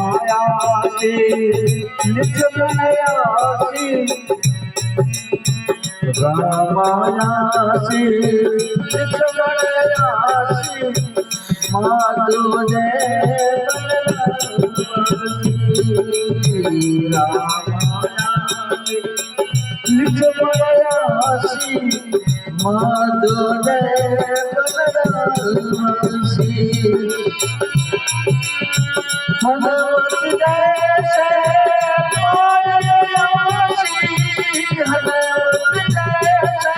रामायासी निज बनयासी रामायासी निज बनयासी माधु ने रामायासी निज बनयासी माधु ने बनयासी हनुमत जैसे पाययासी हनुमत जैसे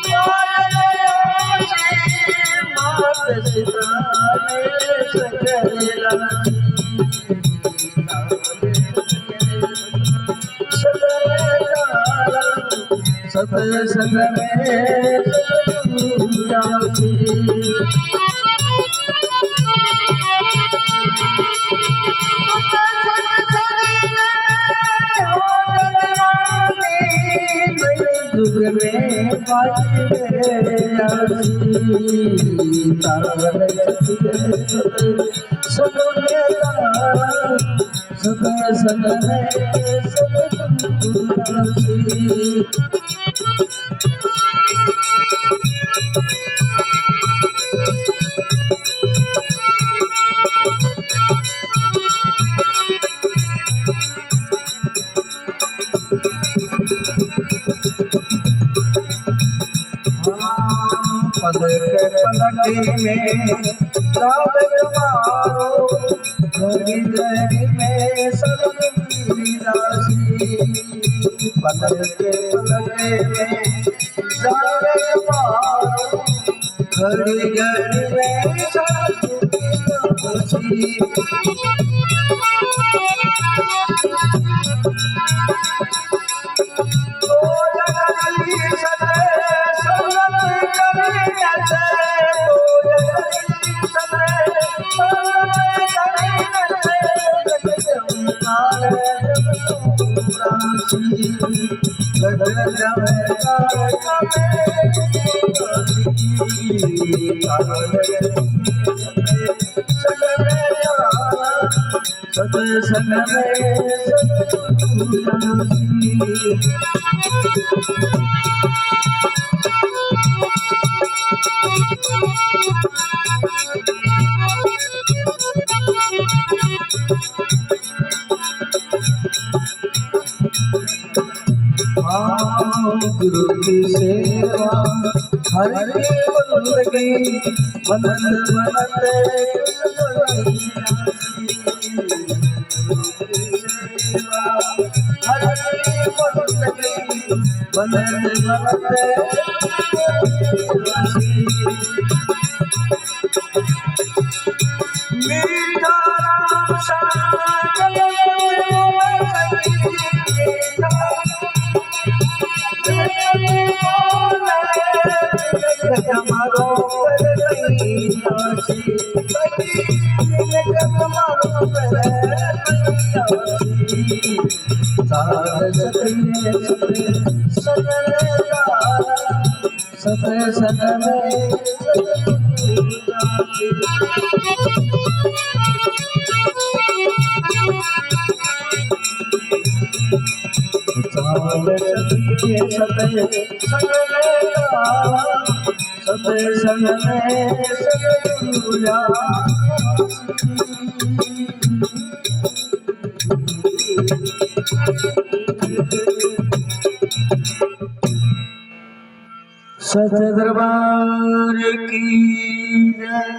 पाययासी मात सीता ने सकला सतय संग में सतयासी पलटी में घड़ी घड़ी में राशि पलटे पलटे में घड़ी घड़ी में गुरु की सेवा हर की बंदगी बनत बनत हर की बंदगी बनत बनत मीठा राम सतय सन सतय सन सत दरबार की जय।